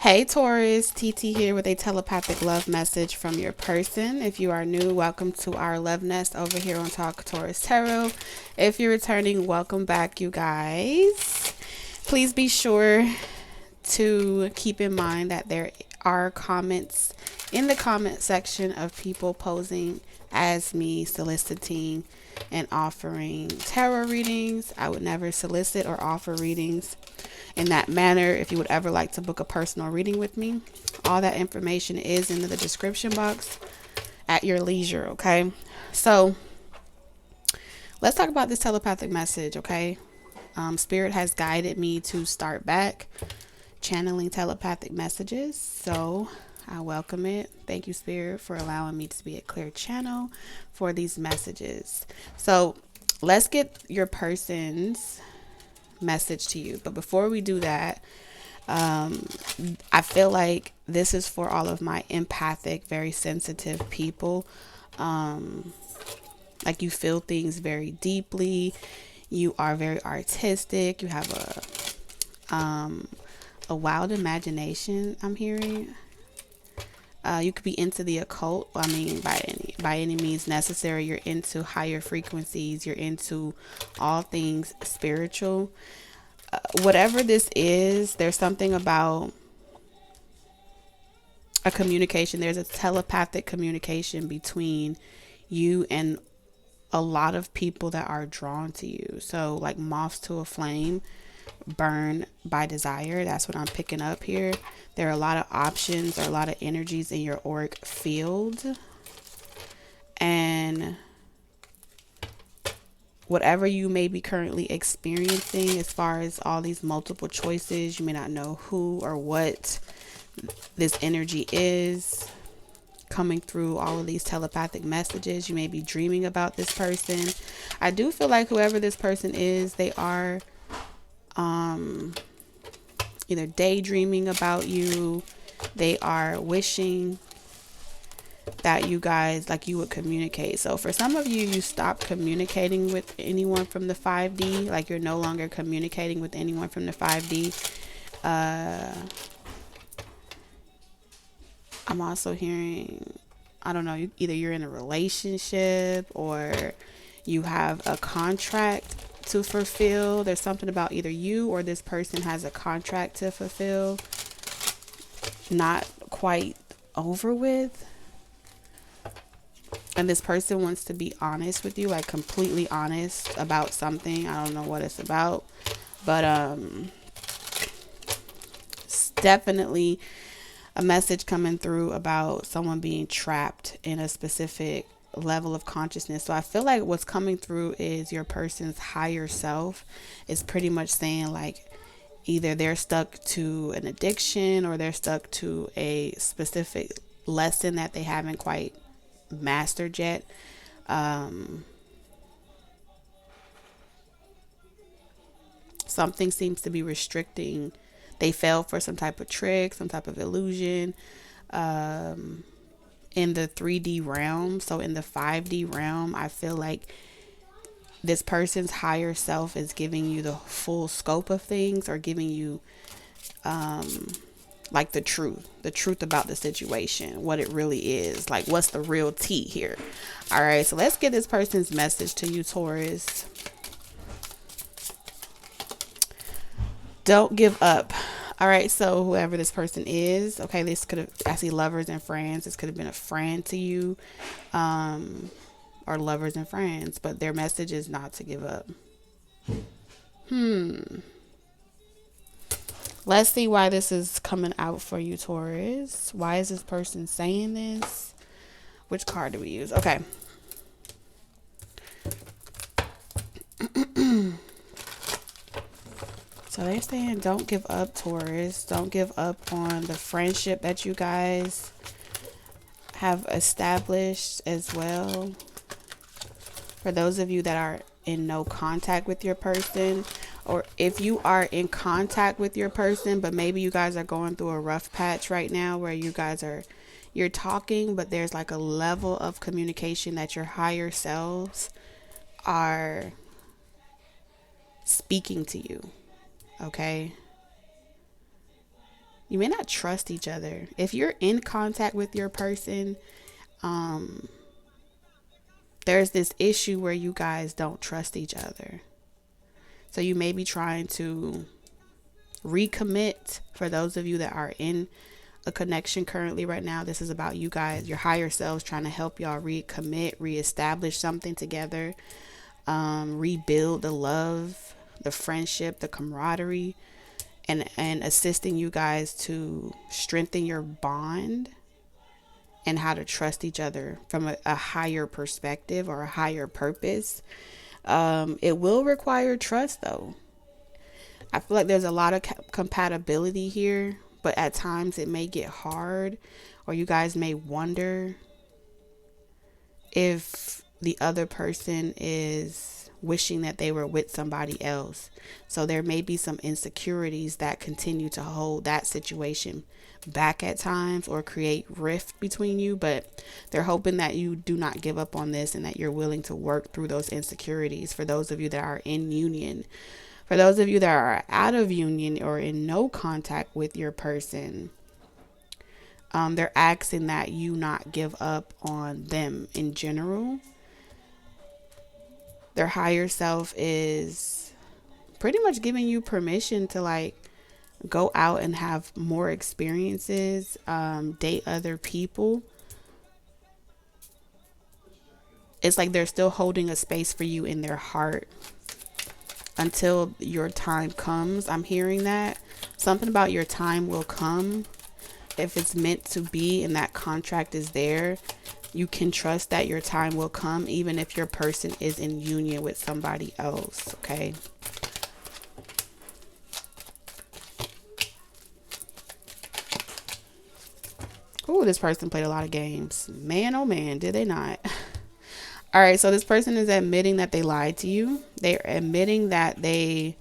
Hey Taurus, TT here with a telepathic love message from your person. If you are new, welcome to our love nest over here on Talk Taurus Tarot. If you're returning, welcome back, you guys. Please be sure to keep in mind that there are comments in the comment section of people posing as me soliciting and offering tarot readings. I would never solicit or offer readings in that manner. If you would ever like to book a personal reading with me, all that information is in the description box at your leisure. Okay, so let's talk about this telepathic message. Okay, Spirit has guided me to start back channeling telepathic messages, so I welcome it. Thank you, Spirit, for allowing me to be a clear channel for these messages. So let's get your person's message to you. But before we do that, I feel like this is for all of my empathic, very sensitive people. Like you feel things very deeply. You are very artistic. You have a wild imagination, I'm hearing. You could be into the occult. I mean, by any means necessary. You're into higher frequencies. You're into all things spiritual. Whatever this is, there's something about a communication. There's a telepathic communication between you and a lot of people that are drawn to you. So like moths to a flame, burn by desire. That's what I'm picking up here. There are a lot of options or a lot of energies in your auric field, and whatever you may be currently experiencing as far as all these multiple choices, you may not know who or what this energy is coming through all of these telepathic messages. You may be dreaming about this person. I do feel like whoever this person is, they are either daydreaming about you. They are wishing that you guys, like, you would communicate. So for some of you, you stop communicating with anyone from the 5D. Like you're no longer communicating with anyone from the 5D. I'm also hearing, I don't know, either you're in a relationship or you have a contract to fulfill. There's something about either you or this person has a contract to fulfill, not quite over with. And this person wants to be honest with you, like completely honest about something. I don't know what it's about, but it's definitely a message coming through about someone being trapped in a specific level of consciousness. So I feel like what's coming through is your person's higher self is pretty much saying, like, either they're stuck to an addiction or they're stuck to a specific lesson that they haven't quite mastered yet. Something seems to be restricting. They fell for some type of trick, some type of illusion in the 3D realm. So in the 5D realm, I feel like this person's higher self is giving you the full scope of things, or giving you like the truth about the situation, what it really is, like what's the real tea here. All right, so let's get this person's message to you, Taurus. Don't give up. All right, so whoever this person is, okay, this could have, I see lovers and friends. This could have been a friend to you, or lovers and friends, but their message is not to give up. Let's see why this is coming out for you, Taurus. Why is this person saying this? Which card do we use? Okay. So they're saying don't give up, Taurus. Don't give up on the friendship that you guys have established as well. For those of you that are in no contact with your person, or if you are in contact with your person, but maybe you guys are going through a rough patch right now where you guys are, you're talking, but there's like a level of communication that your higher selves are speaking to you. Okay. You may not trust each other. If you're in contact with your person, there's this issue where you guys don't trust each other. So you may be trying to recommit. For those of you that are in a connection currently right now, this is about you guys, your higher selves, trying to help y'all recommit, reestablish something together, rebuild the love, the friendship, the camaraderie, and assisting you guys to strengthen your bond and how to trust each other from a higher perspective or a higher purpose. It will require trust, though. I feel like there's a lot of compatibility here, but at times it may get hard, or you guys may wonder if the other person is wishing that they were with somebody else. So there may be some insecurities that continue to hold that situation back at times or create rift between you, but they're hoping that you do not give up on this and that you're willing to work through those insecurities. For those of you that are in union, for those of you that are out of union or in no contact with your person, they're asking that you not give up on them in general. Their higher self is pretty much giving you permission to like go out and have more experiences, date other people. It's like they're still holding a space for you in their heart until your time comes. I'm hearing that. Something about your time will come. If it's meant to be and that contract is there, you can trust that your time will come, even if your person is in union with somebody else, okay? Oh, this person played a lot of games. Man, oh man, did they not? All right, so this person is admitting that they lied to you. They're admitting that they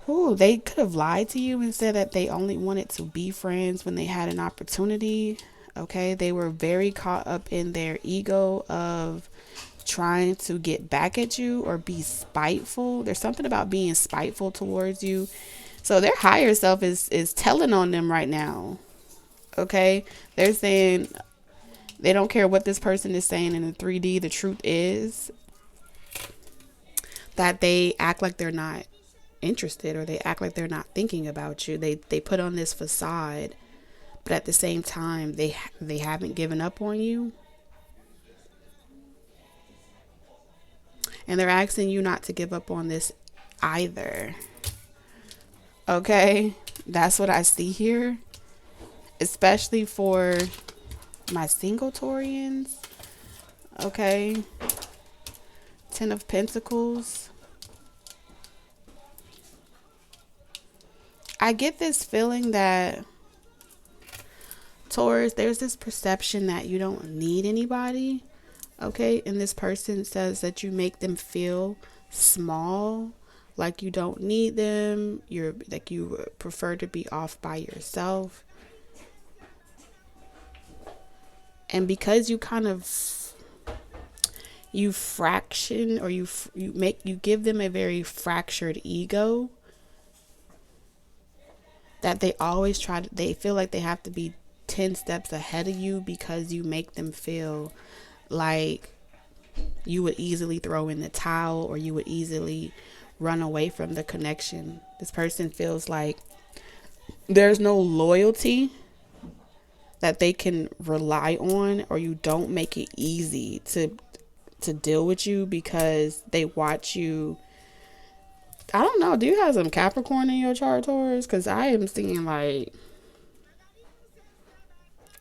could have lied to you and said that they only wanted to be friends when they had an opportunity. Okay, they were very caught up in their ego of trying to get back at you or be spiteful. There's something about being spiteful towards you. So their higher self is telling on them right now. Okay, they're saying they don't care what this person is saying in the 3D. The truth is that they act like they're not interested, or they act like they're not thinking about you. They put on this facade, but at the same time they haven't given up on you, and they're asking you not to give up on this either. Okay, that's what I see here, especially for my single Taurians. Okay, 10 of Pentacles. I get this feeling that Taurus, there's this perception that you don't need anybody. Okay, and this person says that you make them feel small, like you don't need them. You're like, you prefer to be off by yourself. And because you kind of, you fraction, or you give them a very fractured ego, that they always they feel like they have to be 10 steps ahead of you, because you make them feel like you would easily throw in the towel, or you would easily run away from the connection. This person feels like there's no loyalty that they can rely on, or you don't make it easy to deal with you, because they watch you. I don't know. Do you have some Capricorn in your chart, Taurus? Because I am seeing like,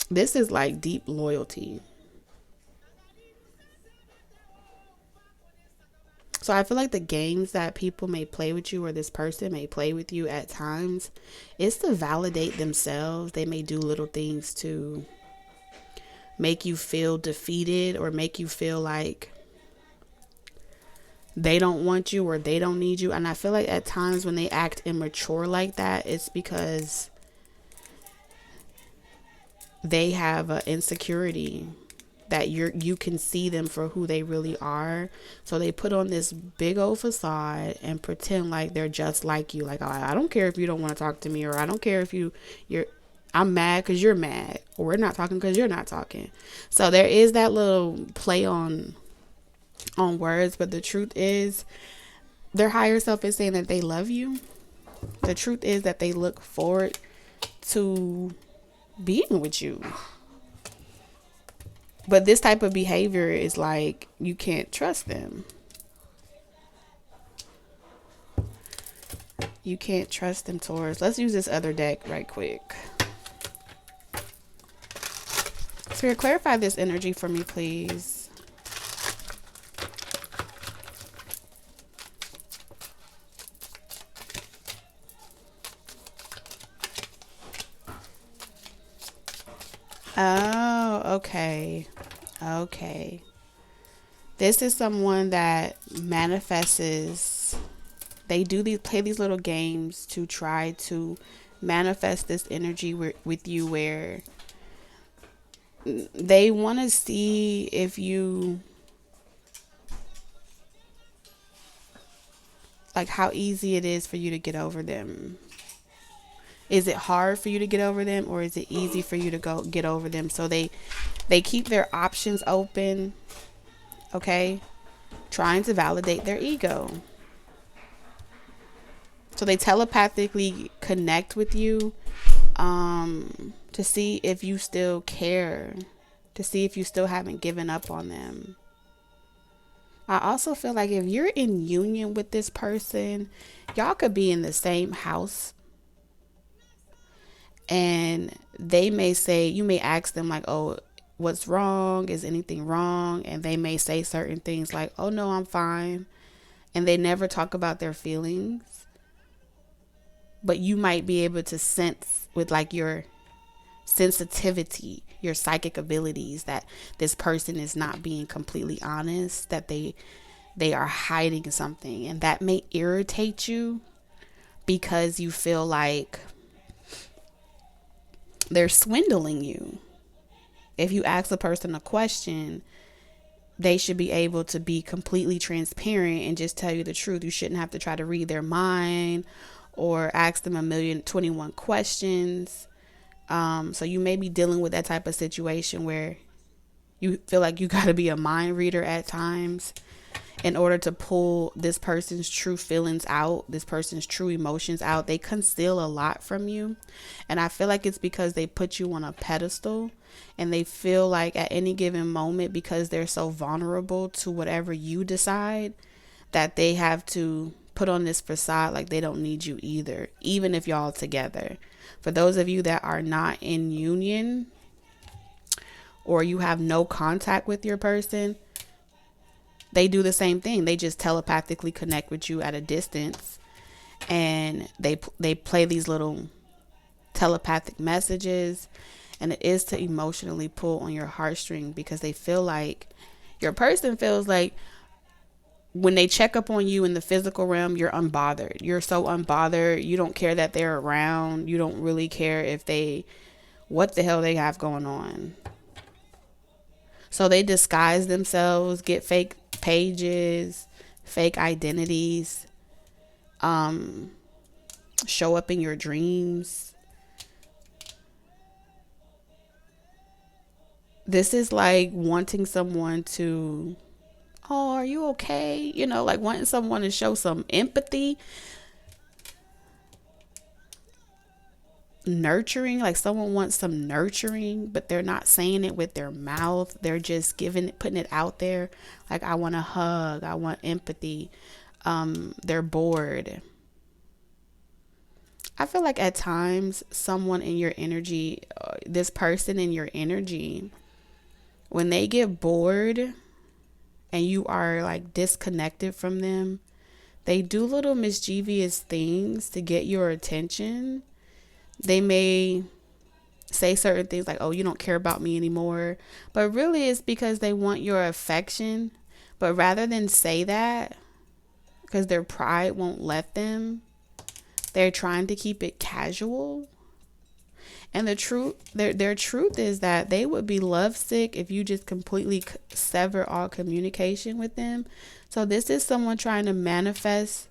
this is like deep loyalty. So I feel like the games that people may play with you, or this person may play with you at times, is to validate themselves. They may do little things to make you feel defeated, or make you feel like they don't want you, or they don't need you. And I feel like at times when they act immature like that, it's because they have an insecurity. that you can see them for who they really are. So they put on this big old facade and pretend like they're just like you. Like, I don't care if you don't want to talk to me, or I don't care if you're I'm mad because you're mad, or we're not talking because you're not talking. So there is that little play on words, but the truth is their higher self is saying that they love you. The truth is that they look forward to being with you. But this type of behavior is like, you can't trust them. You can't trust them, Taurus. Let's use this other deck right quick. Spirit, clarify this energy for me, please. Oh, okay. Okay. This is someone that manifests. They play these little games to try to manifest this energy with you, where they want to see if you, like, how easy it is for you to get over them. Is it hard for you to get over them, or is it easy for you to get over them? So they keep their options open, okay? Trying to validate their ego. So they telepathically connect with you to see if you still care, to see if you still haven't given up on them. I also feel like if you're in union with this person, y'all could be in the same house. And they may say, you may ask them like, oh, what's wrong? Is anything wrong? And they may say certain things like, oh, no, I'm fine. And they never talk about their feelings. But you might be able to sense with like your sensitivity, your psychic abilities, that this person is not being completely honest, that they are hiding something. And that may irritate you because you feel like they're swindling you. If you ask a person a question, they should be able to be completely transparent and just tell you the truth. You shouldn't have to try to read their mind or ask them 1,021 questions. So you may be dealing with that type of situation where you feel like you got to be a mind reader at times in order to pull this person's true feelings out, this person's true emotions out. They conceal a lot from you. And I feel like it's because they put you on a pedestal, and they feel like at any given moment, because they're so vulnerable to whatever you decide, that they have to put on this facade like they don't need you either, even if y'all together. For those of you that are not in union, or you have no contact with your person, they do the same thing. They just telepathically connect with you at a distance, and they play these little telepathic messages, and it is to emotionally pull on your heartstring, because they feel like, your person feels like, when they check up on you in the physical realm, you're unbothered. You're so unbothered. You don't care that they're around. You don't really care if what the hell they have going on. So they disguise themselves, get fake pages, fake identities, show up in your dreams. This is like wanting someone to, oh, are you okay? You know, like wanting someone to show some empathy. Nurturing, like someone wants some nurturing, but they're not saying it with their mouth. They're just putting it out there. Like, I want a hug. I want empathy. They're bored. I feel like at times someone in your energy, this person in your energy, when they get bored and you are like disconnected from them, they do little mischievous things to get your attention. They may say certain things like, oh, you don't care about me anymore. But really it's because they want your affection. But rather than say that, because their pride won't let them, they're trying to keep it casual. And the truth, their truth is that they would be lovesick if you just completely sever all communication with them. So this is someone trying to manifest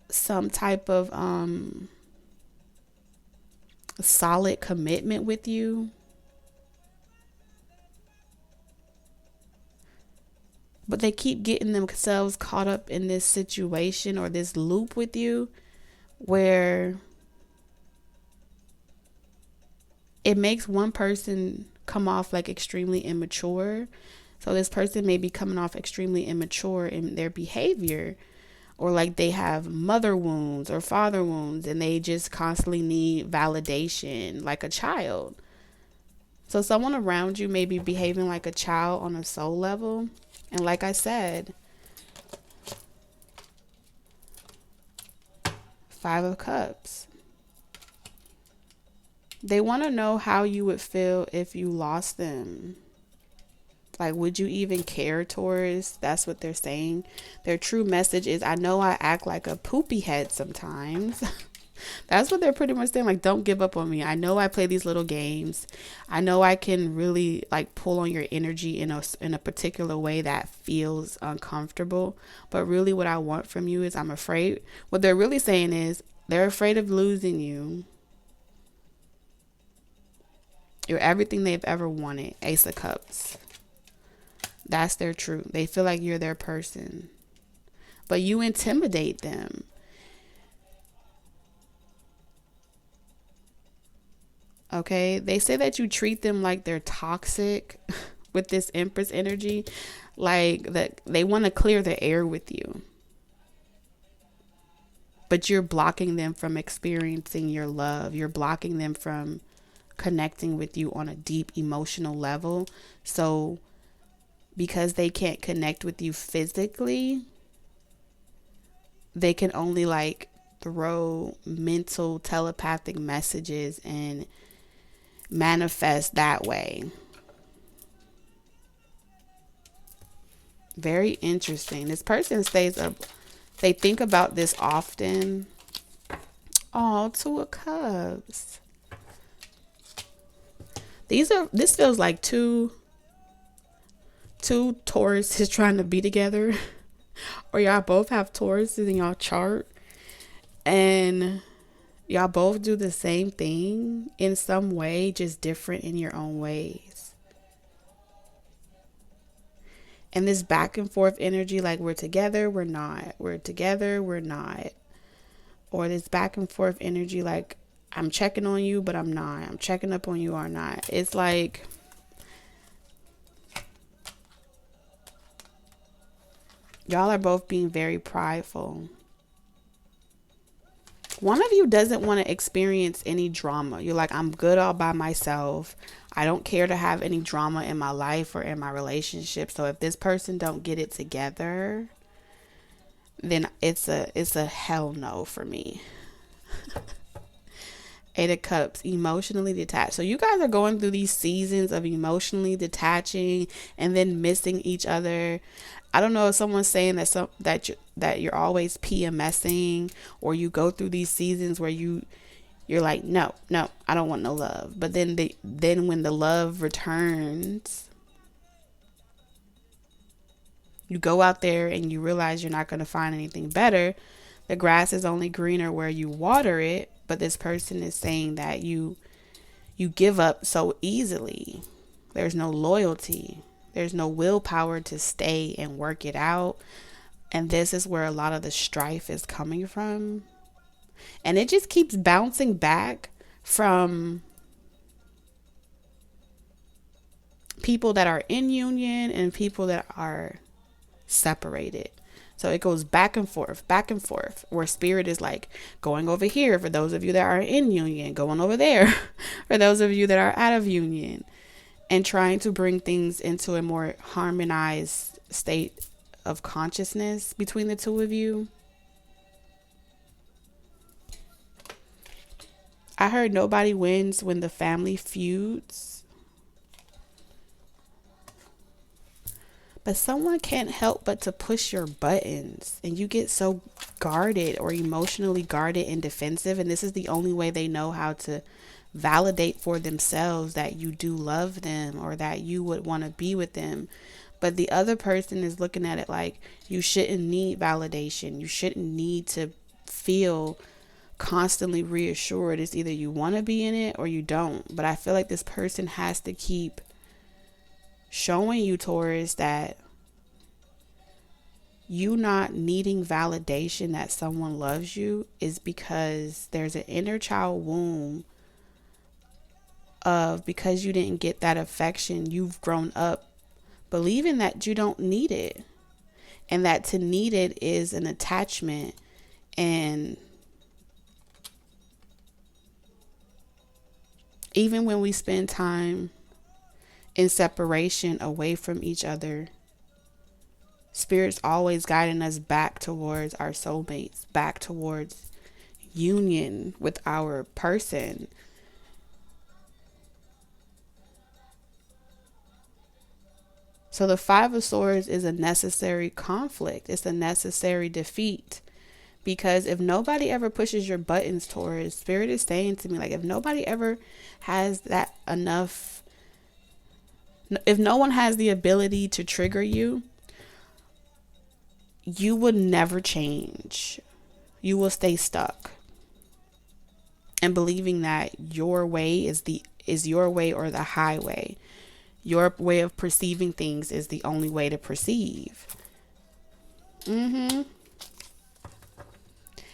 some type of solid commitment with you. But they keep getting themselves caught up in this situation or this loop with you where it makes one person come off like extremely immature. So this person may be coming off extremely immature in their behavior, or like they have mother wounds or father wounds and they just constantly need validation like a child. So someone around you may be behaving like a child on a soul level. And like I said, 5 of Cups. They want to know how you would feel if you lost them. Like, would you even care, Taurus? That's what they're saying. Their true message is, I know I act like a poopy head sometimes. That's what they're pretty much saying. Like, don't give up on me. I know I play these little games. I know I can really like pull on your energy in a particular way that feels uncomfortable. But really what I want from you is, I'm afraid. What they're really saying is they're afraid of losing you. You're everything they've ever wanted. Ace of Cups. That's their truth. They feel like you're their person. But you intimidate them. Okay? They say that you treat them like they're toxic with this Empress energy. Like that they want to clear the air with you. But you're blocking them from experiencing your love. You're blocking them from connecting with you on a deep emotional level. So because they can't connect with you physically, they can only like throw mental telepathic messages and manifest that way. Very interesting. This person stays up. They think about this often. Oh, 2 of Cups. This feels like two Tauruses trying to be together, or y'all both have Tauruses in y'all chart and y'all both do the same thing in some way, just different in your own ways. And this back and forth energy, like we're together, we're not, we're together, we're not, or this back and forth energy, like I'm checking on you but I'm not, I'm checking up on you or not. It's like y'all are both being very prideful. One of you doesn't want to experience any drama. You're like, I'm good all by myself. I don't care to have any drama in my life or in my relationship. So if this person don't get it together, then it's a hell no for me. 8 of Cups, emotionally detached. So you guys are going through these seasons of emotionally detaching and then missing each other. I don't know if someone's saying that you're always PMSing, or you go through these seasons where you're like, no, I don't want no love. But then when the love returns, you go out there and you realize you're not going to find anything better. The grass is only greener where you water it. But this person is saying that you give up so easily. There's no loyalty. There's no willpower to stay and work it out. And this is where a lot of the strife is coming from. And it just keeps bouncing back from people that are in union and people that are separated. So it goes back and forth, where spirit is like going over here for those of you that are in union, going over there for those of you that are out of union, and trying to bring things into a more harmonized state of consciousness between the two of you. I heard nobody wins when the family feuds. But someone can't help but to push your buttons, and you get so guarded or emotionally guarded and defensive. And this is the only way they know how to validate for themselves that you do love them or that you would want to be with them. But the other person is looking at it like you shouldn't need validation. You shouldn't need to feel constantly reassured. It's either you want to be in it or you don't. But I feel like this person has to keep showing you, Taurus, that you not needing validation that someone loves you is because there's an inner child wound of, because you didn't get that affection, you've grown up believing that you don't need it, and that to need it is an attachment. And even when we spend time in separation away from each other, Spirit's always guiding us back towards our soulmates, back towards union with our person. So the Five of Swords is a necessary conflict. It's a necessary defeat. Because if nobody ever pushes your buttons, Taurus, Spirit is saying to me, like, if nobody ever has that enough, if no one has the ability to trigger you, you would never change. You will stay stuck and believing that your way is your way or the highway. Your way of perceiving things is the only way to perceive.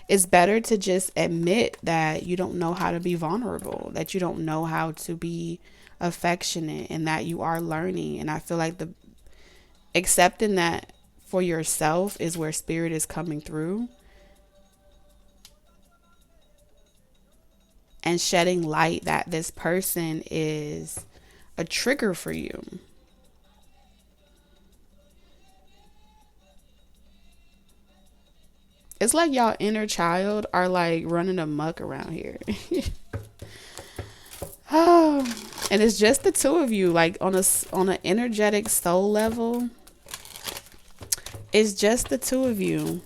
It's better to just admit that you don't know how to be vulnerable, that you don't know how to be affectionate, and that you are learning. And I feel like the accepting that for yourself is where Spirit is coming through and shedding light that this person is a trigger for you. It's like y'all inner child are like running amok around here. Oh, and it's just the two of you, like on an energetic soul level. It's just the two of you.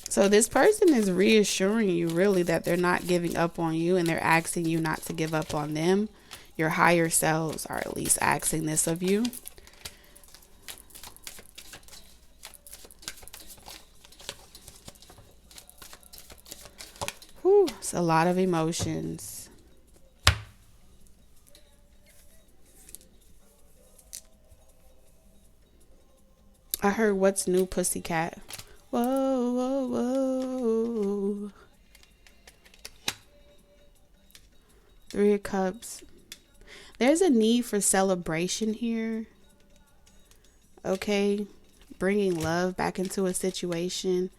So this person is reassuring you really that they're not giving up on you, and they're asking you not to give up on them. Your higher selves are at least asking this of you. Whew, it's a lot of emotions. I heard what's new, pussycat. Whoa, whoa, whoa. Three of Cups. There's a need for celebration here. Okay. Bringing love back into a situation.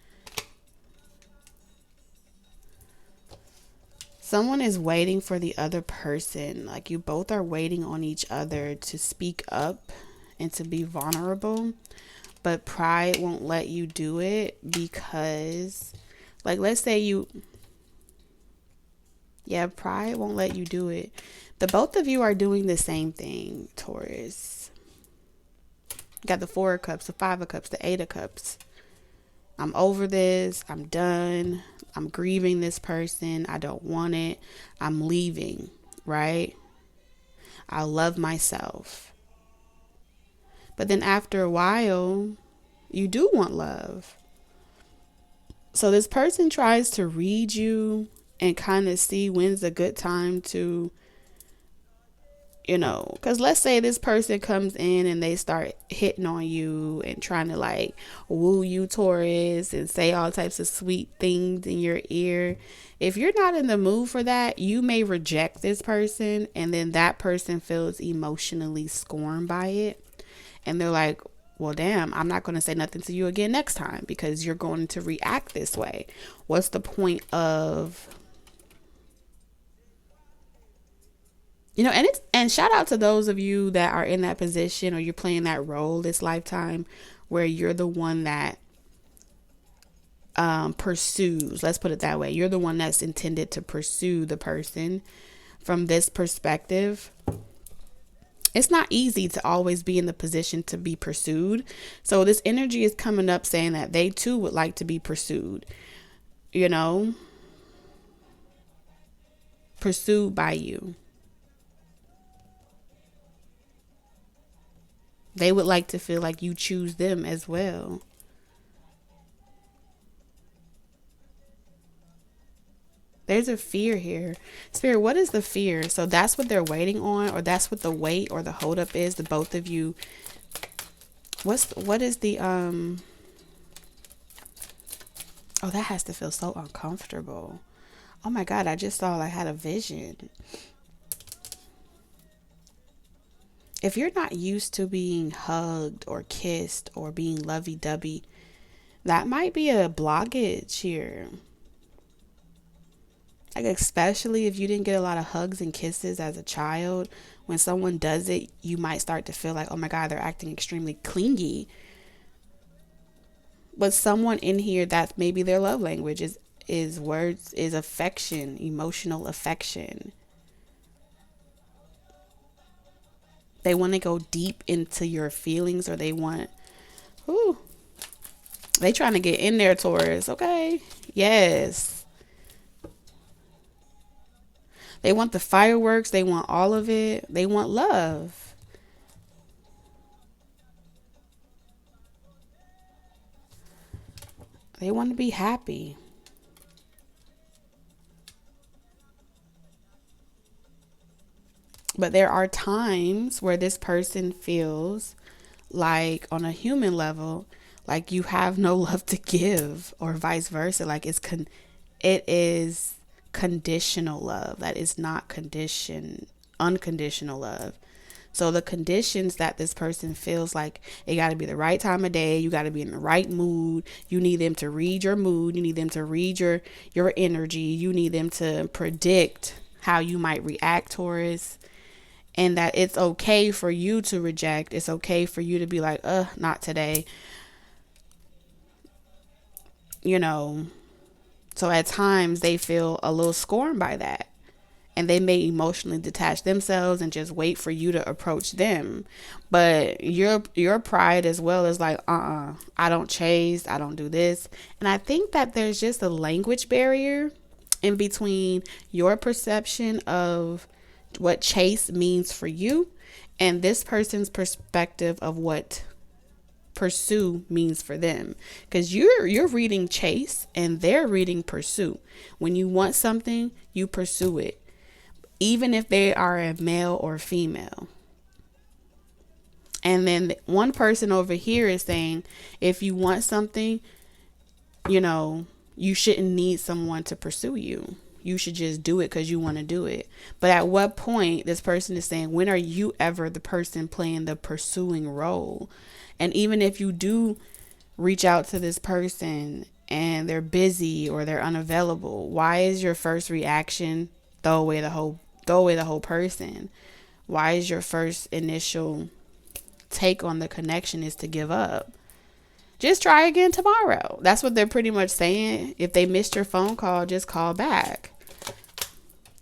Someone is waiting for the other person. Like you both are waiting on each other to speak up and to be vulnerable. But pride won't let you do it because, like, let's say pride won't let you do it. The both of you are doing the same thing, Taurus. You got the Four of Cups, the Five of Cups, the Eight of Cups. I'm over this. I'm done. I'm grieving this person. I don't want it. I'm leaving, right? I love myself. But then after a while, you do want love. So this person tries to read you and kind of see when's a good time to, because let's say this person comes in and they start hitting on you and trying to like woo you, Taurus, and say all types of sweet things in your ear. If you're not in the mood for that, you may reject this person, and then that person feels emotionally scorned by it. And they're like, well, damn, I'm not going to say nothing to you again next time because you're going to react this way. What's the point of, and shout out to those of you that are in that position or you're playing that role this lifetime where you're the one that pursues. Let's put it that way. You're the one that's intended to pursue the person from this perspective. It's not easy to always be in the position to be pursued. So this energy is coming up saying that they too would like to be pursued. you know, pursued by you. They would like to feel like you choose them as well. There's a fear here. Spirit, what is the fear? So that's what they're waiting on, or that's what the wait or the holdup is, the both of you. What is the oh, that has to feel so uncomfortable. Oh my God, I just saw I had a vision. If you're not used to being hugged or kissed or being lovey-dovey, that might be a blockage here. Like, especially if you didn't get a lot of hugs and kisses as a child, when someone does it, you might start to feel like, oh my God, they're acting extremely clingy. But someone in here, that's maybe their love language is words, is affection, emotional affection. They want to go deep into your feelings, or they want, ooh, they trying to get in there, Taurus. Okay. Yes. They want the fireworks. They want all of it. They want love. They want to be happy. But there are times where this person feels like, on a human level, like you have no love to give, or vice versa. Like it is conditional love. That is not unconditional love. So the conditions that this person feels like, it got to be the right time of day. You got to be in the right mood. You need them to read your mood. You need them to read your energy. You need them to predict how you might react, Taurus. And that it's okay for you to reject. It's okay for you to be like, not today. You know, so at times they feel a little scorned by that. And they may emotionally detach themselves and just wait for you to approach them. But your pride as well is like, I don't chase, I don't do this. And I think that there's just a language barrier in between your perception of what chase means for you and this person's perspective of what pursue means for them. Because you're reading chase and they're reading pursue. When you want something, you pursue it, even if they are a male or female. And then one person over here is saying, if you want something, you shouldn't need someone to pursue you. You should just do it because you want to do it. But at what point, this person is saying, when are you ever the person playing the pursuing role? And even if you do reach out to this person and they're busy or they're unavailable, why is your first reaction throw away the whole person? Why is your first initial take on the connection is to give up? Just try again tomorrow. That's what they're pretty much saying. If they missed your phone call, just call back.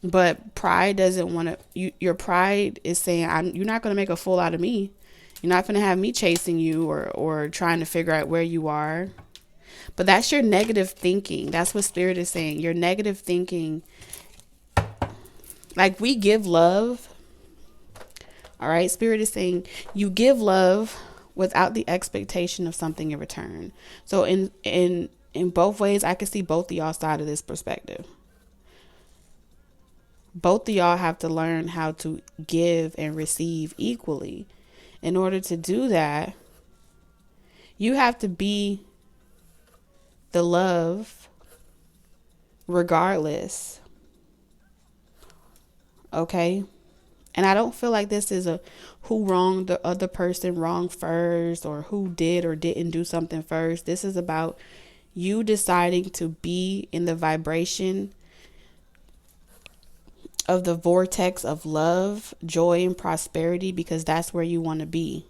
But pride doesn't want to, your pride is saying, you're not going to make a fool out of me. You're not going to have me chasing you or trying to figure out where you are. But that's your negative thinking. That's what Spirit is saying. Your negative thinking. Like, we give love. All right. Spirit is saying you give love without the expectation of something in return. So in both ways, I can see both of y'all side of this perspective. Both of y'all have to learn how to give and receive equally. In order to do that, you have to be the love regardless. Okay? And I don't feel like this is a who wronged the other person wrong first, or who did or didn't do something first. This is about you deciding to be in the vibration of the vortex of love, joy, and prosperity, because that's where you want to be.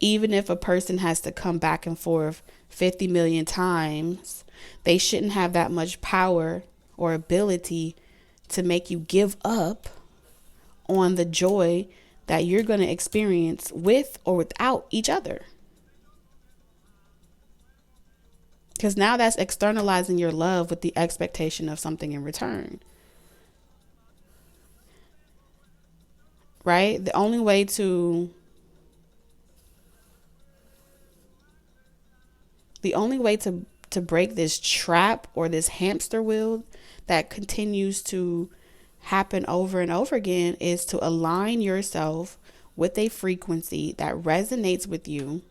Even if a person has to come back and forth 50 million times, they shouldn't have that much power or ability to make you give up on the joy that you're going to experience with or without each other. Because now that's externalizing your love with the expectation of something in return. Right? The only way to break this trap or this hamster wheel that continues to happen over and over again is to align yourself with a frequency that resonates with you,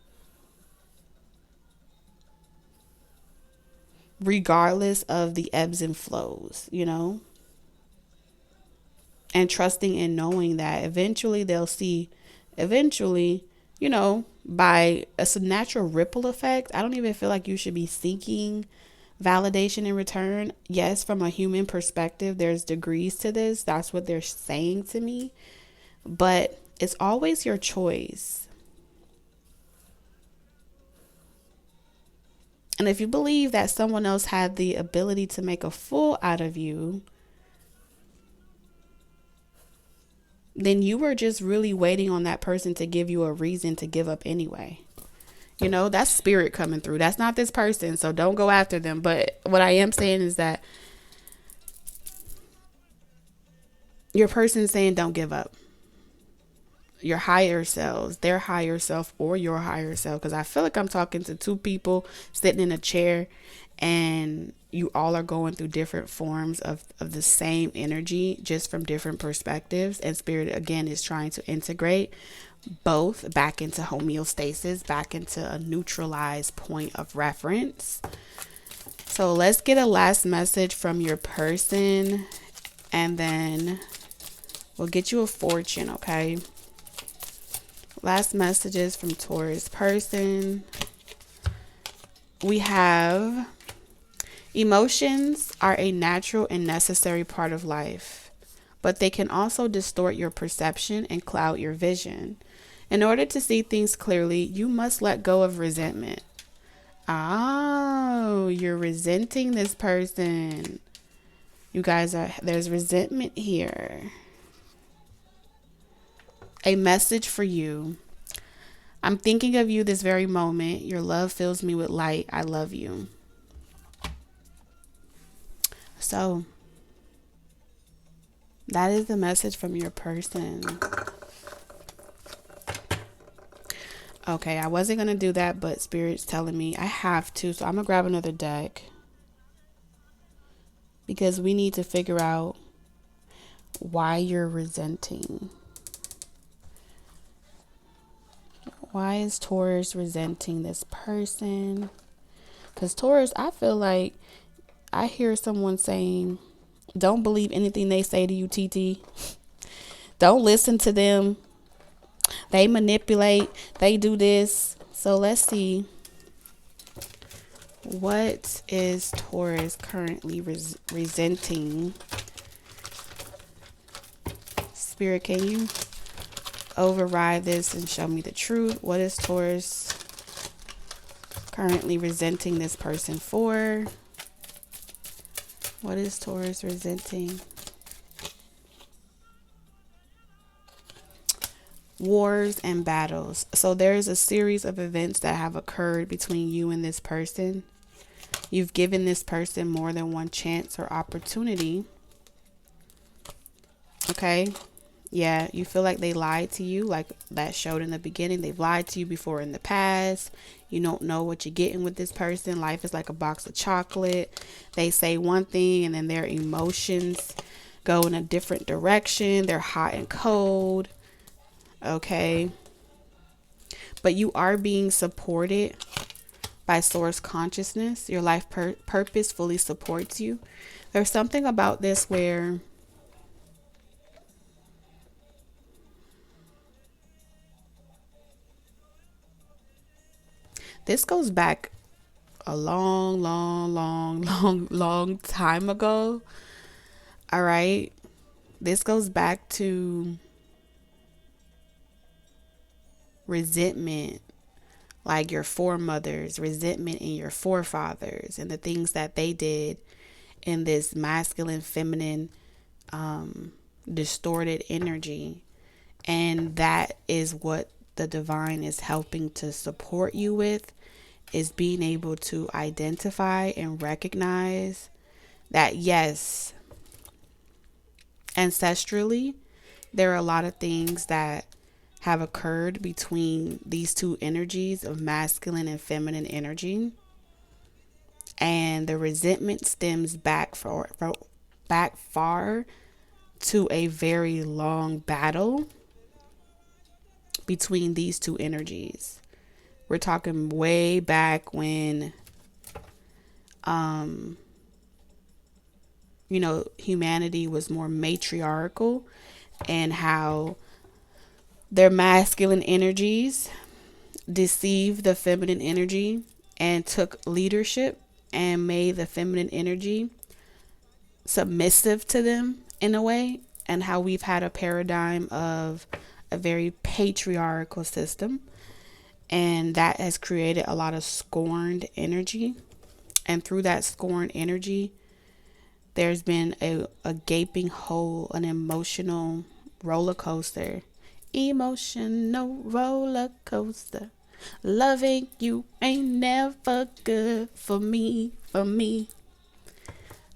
regardless of the ebbs and flows, you know, and trusting and knowing that eventually they'll see, eventually, you know, by a natural ripple effect. I don't even feel like you should be seeking validation in return. Yes, from a human perspective, there's degrees to this. That's what they're saying to me. But it's always your choice. And if you believe that someone else had the ability to make a fool out of you, then you were just really waiting on that person to give you a reason to give up anyway. You know, that's spirit coming through. That's not this person, so don't go after them. But what I am saying is that your person saying don't give up. Your higher selves, their higher self or your higher self. Because I feel like I'm talking to two people sitting in a chair and you all are going through different forms of the same energy, just from different perspectives. And spirit, again, is trying to integrate both back into homeostasis, back into a neutralized point of reference. So let's get a last message from your person and then we'll get you a fortune, okay? Last messages from Taurus person. We have emotions are a natural and necessary part of life, but they can also distort your perception and cloud your vision. In order to see things clearly, you must let go of resentment. Oh, you're resenting this person. You guys there's resentment here. A message for you. I'm thinking of you this very moment. Your love fills me with light. I love you. So, that is the message from your person. Okay, I wasn't going to do that, but Spirit's telling me I have to. So, I'm going to grab another deck. Because we need to figure out why you're resenting. Why is Taurus resenting this person? Because Taurus, I feel like I hear someone saying, don't believe anything they say to you, TT. Don't listen to them. They manipulate. They do this. So let's see. What is Taurus currently resenting? Spirit, can you override this and show me the truth? What is Taurus currently resenting this person for? What is Taurus resenting? Wars and battles. So there's a series of events that have occurred between you and this person. You've given this person more than one chance or opportunity. Okay. Yeah, you feel like they lied to you, like that showed in the beginning. They've lied to you before in the past. You don't know what you're getting with this person. Life is like a box of chocolate. They say one thing and then their emotions go in a different direction. They're hot and cold. Okay. But you are being supported by source consciousness. Your life purpose fully supports you. There's something about this where this goes back a long time ago. All right. This goes back to resentment, like your foremothers, resentment in your forefathers and the things that they did in this masculine, feminine, distorted energy. And that is what the divine is helping to support you with is being able to identify and recognize that, yes, ancestrally, there are a lot of things that have occurred between these two energies of masculine and feminine energy. And the resentment stems back far to a very long battle between these two energies. We're talking way back when, humanity was more matriarchal, and how their masculine energies deceived the feminine energy and took leadership and made the feminine energy submissive to them in a way, and how we've had a paradigm of a very patriarchal system, and that has created a lot of scorned energy. And through that scorned energy, there's been a gaping hole, an emotional roller coaster. Emotional roller coaster. Loving you ain't never good for me.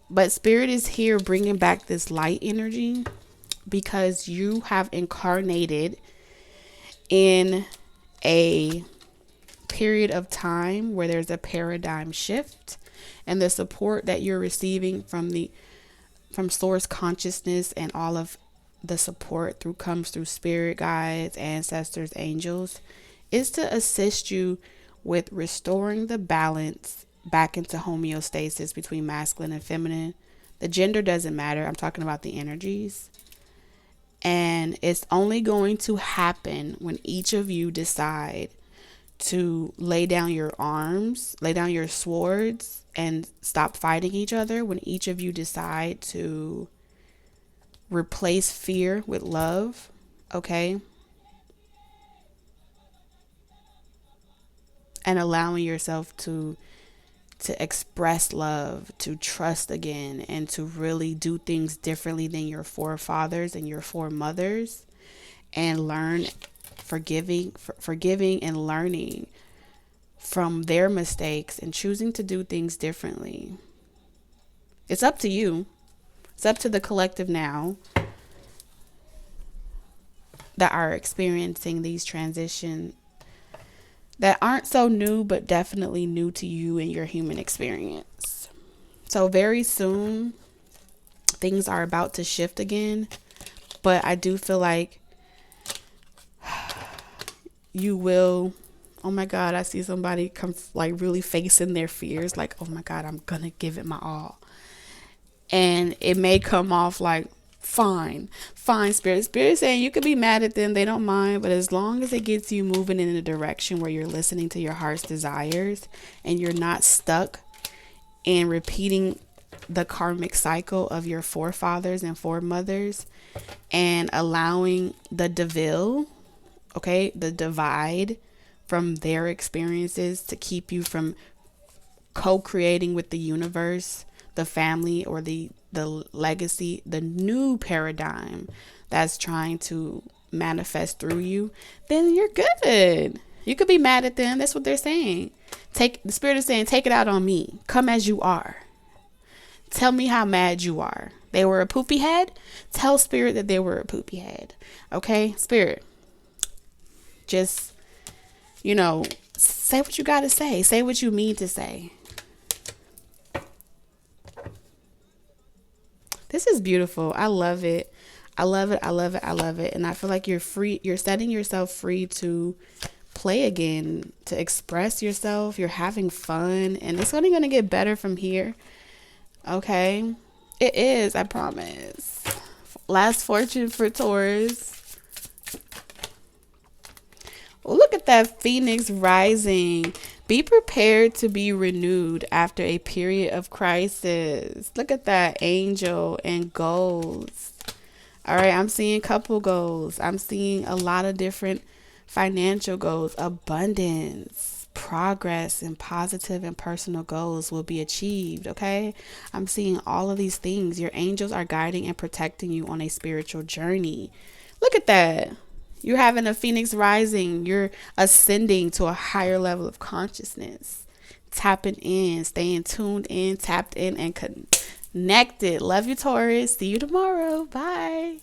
But Spirit is here bringing back this light energy, because you have incarnated in a period of time where there's a paradigm shift, and the support that you're receiving from source consciousness, and all of the support comes through spirit guides, ancestors, angels, is to assist you with restoring the balance back into homeostasis between masculine and feminine. The gender doesn't matter. I'm talking about the energies. And it's only going to happen when each of you decide to lay down your arms, lay down your swords, and stop fighting each other. When each of you decide to replace fear with love, okay? And allowing yourself to express love, to trust again, and to really do things differently than your forefathers and your foremothers, and learn forgiving and learning from their mistakes and choosing to do things differently. It's up to you. It's up to the collective now that are experiencing these transitions that aren't so new, but definitely new to you and your human experience. So very soon, things are about to shift again, but I do feel like you will. Oh my God, I see somebody come like really facing their fears, like, oh my God, I'm gonna give it my all. And it may come off like, fine, Spirit saying you could be mad at them, they don't mind, but as long as it gets you moving in a direction where you're listening to your heart's desires, and you're not stuck in repeating the karmic cycle of your forefathers and foremothers, and allowing the divide from their experiences to keep you from co-creating with the universe, the family, or the legacy, the new paradigm that's trying to manifest through you, then you're good. You could be mad at them. That's what they're saying. The Spirit is saying, take it out on me. Come as you are. Tell me how mad you are. They were a poopy head. Tell Spirit that they were a poopy head. Okay, Spirit. Just, say what you got to say. Say what you mean to say. This is beautiful. I love it. I love it. And I feel like you're free. You're setting yourself free to play again, to express yourself. You're having fun, and it's only going to get better from here. Okay. It is, I promise. Last fortune for Taurus. Look at that Phoenix rising. Be prepared to be renewed after a period of crisis. Look at that angel and goals. All right, I'm seeing couple goals. I'm seeing a lot of different financial goals, abundance, progress, and positive and personal goals will be achieved, okay? I'm seeing all of these things. Your angels are guiding and protecting you on a spiritual journey. Look at that. You're having a phoenix rising. You're ascending to a higher level of consciousness. Tapping in, staying tuned in, tapped in, and connected. Love you, Taurus. See you tomorrow. Bye.